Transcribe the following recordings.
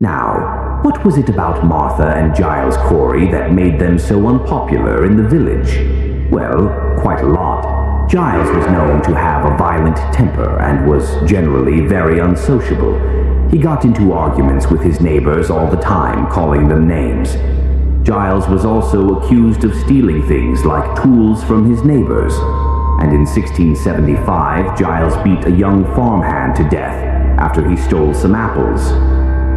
Now, what was it about Martha and Giles Corey that made them so unpopular in the village? Well, quite a lot. Giles was known to have a violent temper and was generally very unsociable. He got into arguments with his neighbors all the time, calling them names. Giles was also accused of stealing things like tools from his neighbors. And in 1675, Giles beat a young farmhand to death after he stole some apples.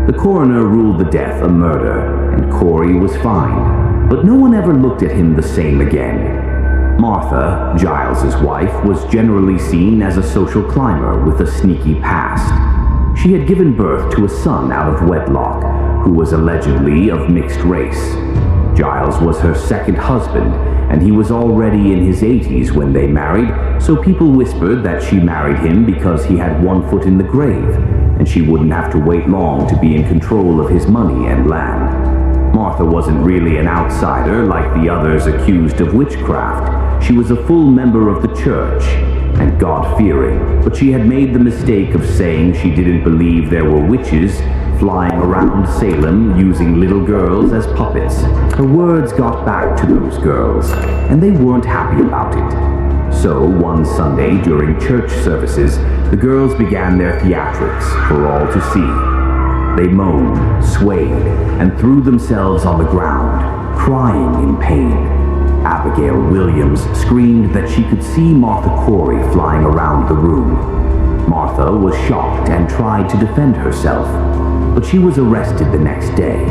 The coroner ruled the death a murder, and Corey was fined, but no one ever looked at him the same again. Martha, Giles's wife, was generally seen as a social climber with a sneaky past. She had given birth to a son out of wedlock, who was allegedly of mixed race. Giles was her second husband, and he was already in his 80s when they married, so people whispered that she married him because he had one foot in the grave, and she wouldn't have to wait long to be in control of his money and land. Martha wasn't really an outsider like the others accused of witchcraft. She was a full member of the church, and God-fearing, but she had made the mistake of saying she didn't believe there were witches flying around Salem using little girls as puppets. Her words got back to those girls, and they weren't happy about it. So one Sunday during church services, the girls began their theatrics for all to see. They moaned, swayed, and threw themselves on the ground, crying in pain. Abigail Williams screamed that she could see Martha Corey flying around the room. Martha was shocked and tried to defend herself, but she was arrested the next day.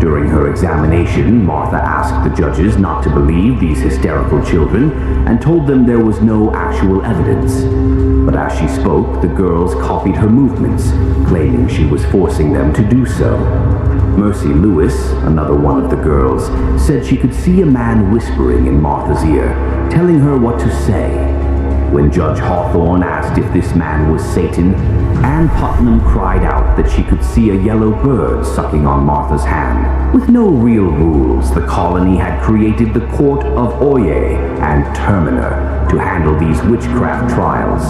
During her examination, Martha asked the judges not to believe these hysterical children and told them there was no actual evidence. But as she spoke, the girls copied her movements, claiming she was forcing them to do so. Mercy Lewis, another one of the girls, said she could see a man whispering in Martha's ear, telling her what to say. When Judge Hawthorne asked if this man was Satan, Ann Putnam cried out that she could see a yellow bird sucking on Martha's hand. With no real rules, the colony had created the Court of Oye and Terminer to handle these witchcraft trials.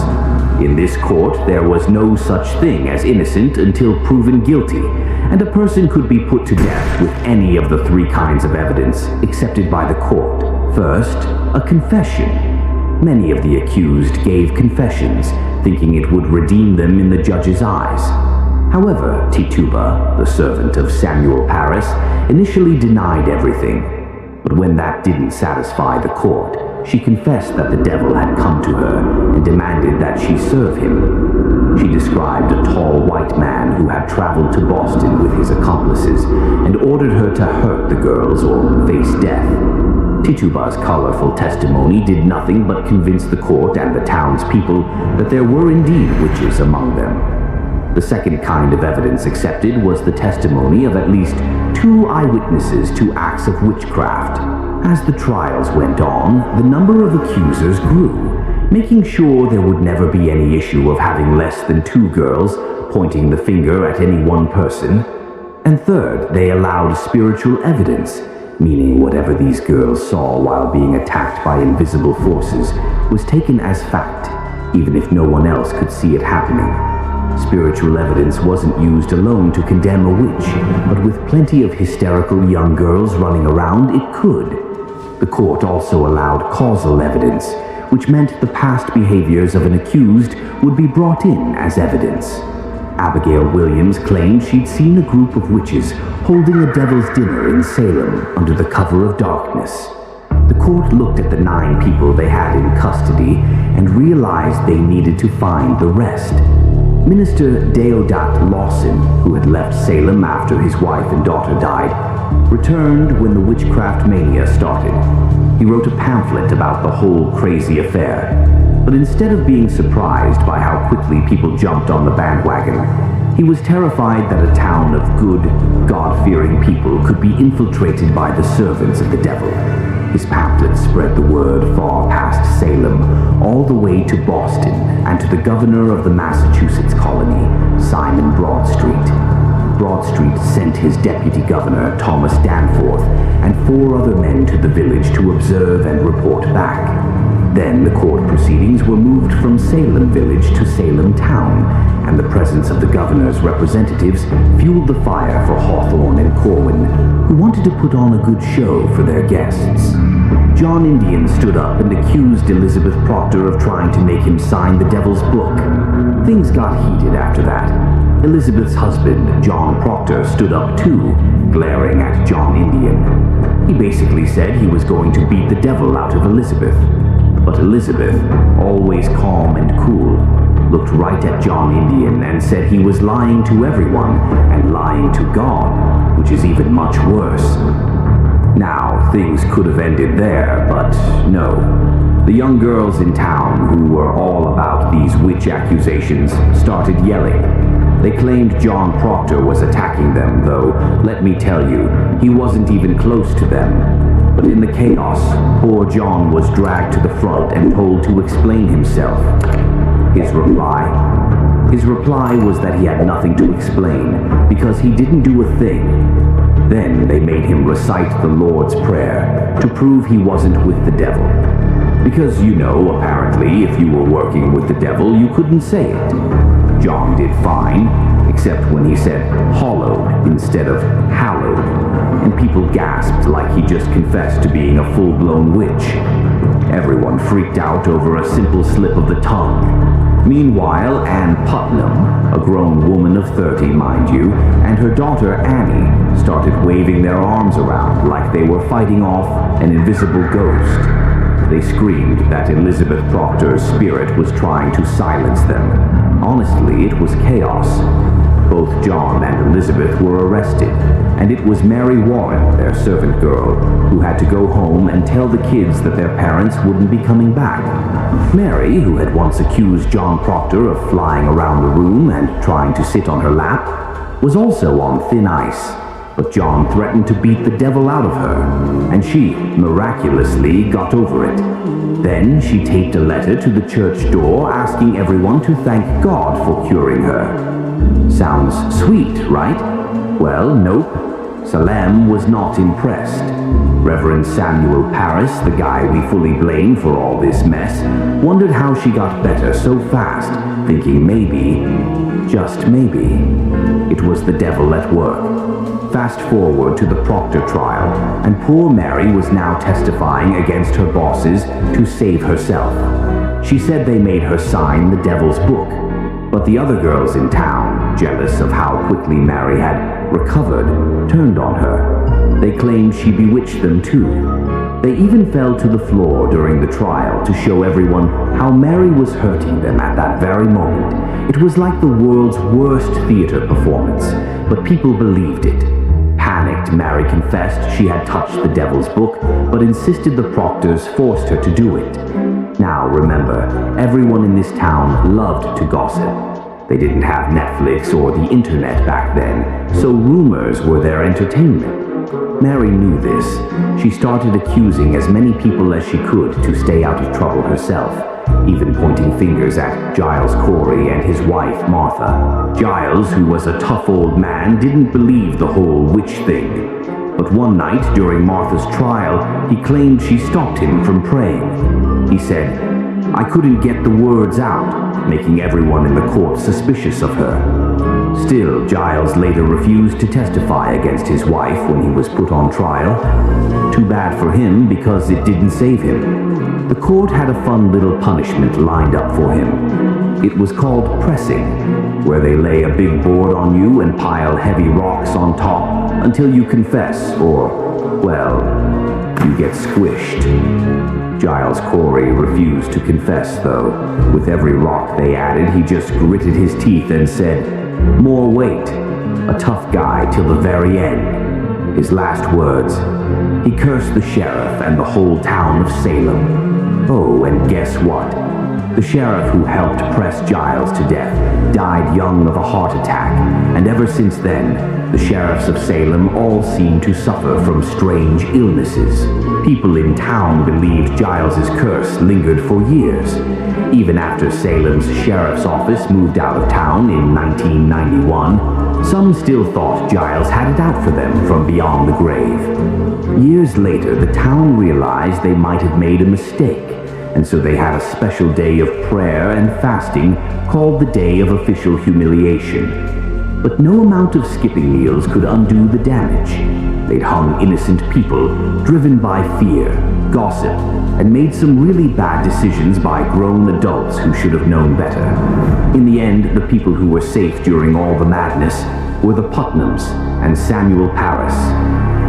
In this court, there was no such thing as innocent until proven guilty, and a person could be put to death with any of the three kinds of evidence accepted by the court. First, a confession. Many of the accused gave confessions, thinking it would redeem them in the judge's eyes. However, Tituba, the servant of Samuel Parris, initially denied everything. But when that didn't satisfy the court, she confessed that the devil had come to her and demanded that she serve him. She described a tall white man who had traveled to Boston with his accomplices and ordered her to hurt the girls or face death. Tituba's colorful testimony did nothing but convince the court and the townspeople that there were indeed witches among them. The second kind of evidence accepted was the testimony of at least 2 eyewitnesses to acts of witchcraft. As the trials went on, the number of accusers grew, making sure there would never be any issue of having less than 2 girls pointing the finger at any one person. And third, they allowed spiritual evidence, meaning whatever these girls saw while being attacked by invisible forces was taken as fact, even if no one else could see it happening. Spiritual evidence wasn't used alone to condemn a witch, but with plenty of hysterical young girls running around, it could. The court also allowed causal evidence, which meant the past behaviors of an accused would be brought in as evidence. Abigail Williams claimed she'd seen a group of witches holding a devil's dinner in Salem under the cover of darkness. The court looked at the 9 people they had in custody and realized they needed to find the rest. Minister Deodat Lawson, who had left Salem after his wife and daughter died, returned when the witchcraft mania started. He wrote a pamphlet about the whole crazy affair. But instead of being surprised by how quickly people jumped on the bandwagon, he was terrified that a town of good, God-fearing people could be infiltrated by the servants of the devil. His pamphlet spread the word far past Salem, all the way to Boston, and to the governor of the Massachusetts colony, Simon Broadstreet. Broadstreet sent his deputy governor, Thomas Danforth, and 4 other men to the village to observe and report back. Then the court proceedings were moved from Salem Village to Salem Town, and the presence of the governor's representatives fueled the fire for Hawthorne and Corwin, who wanted to put on a good show for their guests. John Indian stood up and accused Elizabeth Proctor of trying to make him sign the Devil's Book. Things got heated after that. Elizabeth's husband, John Proctor, stood up too, glaring at John Indian. He basically said he was going to beat the devil out of Elizabeth. But Elizabeth, always calm and cool, looked right at John Indian and said he was lying to everyone and lying to God, which is even much worse. Now, things could have ended there, but no. The young girls in town, who were all about these witch accusations, started yelling. They claimed John Proctor was attacking them, though, let me tell you, he wasn't even close to them. But in the chaos, poor John was dragged to the front and told to explain himself. His reply was that he had nothing to explain, because he didn't do a thing. Then they made him recite the Lord's Prayer to prove he wasn't with the devil. Because, you know, apparently, if you were working with the devil, you couldn't say it. John did fine, except when he said hollowed instead of hallowed, and people gasped like he just confessed to being a full-blown witch. Everyone freaked out over a simple slip of the tongue. Meanwhile, Anne Putnam, a grown woman of 30, mind you, and her daughter Annie started waving their arms around like they were fighting off an invisible ghost. They screamed that Elizabeth Proctor's spirit was trying to silence them. Honestly, it was chaos. Both John and Elizabeth were arrested, and it was Mary Warren, their servant girl, who had to go home and tell the kids that their parents wouldn't be coming back. Mary, who had once accused John Proctor of flying around the room and trying to sit on her lap, was also on thin ice. But John threatened to beat the devil out of her, and she, miraculously, got over it. Then she taped a letter to the church door asking everyone to thank God for curing her. Sounds sweet, right? Well, nope. Salem was not impressed. Reverend Samuel Parris, the guy we fully blame for all this mess, wondered how she got better so fast, thinking maybe, just maybe, it was the devil at work. Fast forward to the Proctor trial, and poor Mary was now testifying against her bosses to save herself. She said they made her sign the Devil's Book, but the other girls in town, jealous of how quickly Mary had recovered, turned on her. They claimed she bewitched them too. They even fell to the floor during the trial to show everyone how Mary was hurting them at that very moment. It was like the world's worst theater performance, but people believed it. Panicked, Mary confessed she had touched the Devil's Book, but insisted the Proctors forced her to do it. Now remember, everyone in this town loved to gossip. They didn't have Netflix or the internet back then, so rumors were their entertainment. Mary knew this. She started accusing as many people as she could to stay out of trouble herself, even pointing fingers at Giles Corey and his wife, Martha. Giles, who was a tough old man, didn't believe the whole witch thing. But one night during Martha's trial, he claimed she stopped him from praying. He said, "I couldn't get the words out," making everyone in the court suspicious of her. Still, Giles later refused to testify against his wife when he was put on trial. Too bad for him, because it didn't save him. The court had a fun little punishment lined up for him. It was called pressing, where they lay a big board on you and pile heavy rocks on top until you confess, or, well, you get squished. Giles Corey refused to confess, though. With every rock they added, he just gritted his teeth and said, "More weight. A tough guy till the very end." His last words, he cursed the sheriff and the whole town of Salem. Oh, and guess what? The sheriff who helped press Giles to death died young of a heart attack, and ever since then, the sheriffs of Salem all seem to suffer from strange illnesses. People in town believed Giles's curse lingered for years. Even after Salem's sheriff's office moved out of town in 1991, some still thought Giles had it out for them from beyond the grave. Years later, the town realized they might have made a mistake, and so they had a special day of prayer and fasting called the Day of Official Humiliation. But no amount of skipping meals could undo the damage. They'd hung innocent people, driven by fear, gossip, and made some really bad decisions by grown adults who should have known better. In the end, the people who were safe during all the madness were the Putnams and Samuel Parris.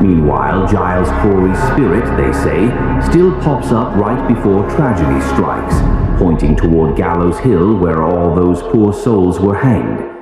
Meanwhile, Giles Corey's spirit, they say, still pops up right before tragedy strikes, pointing toward Gallows Hill where all those poor souls were hanged.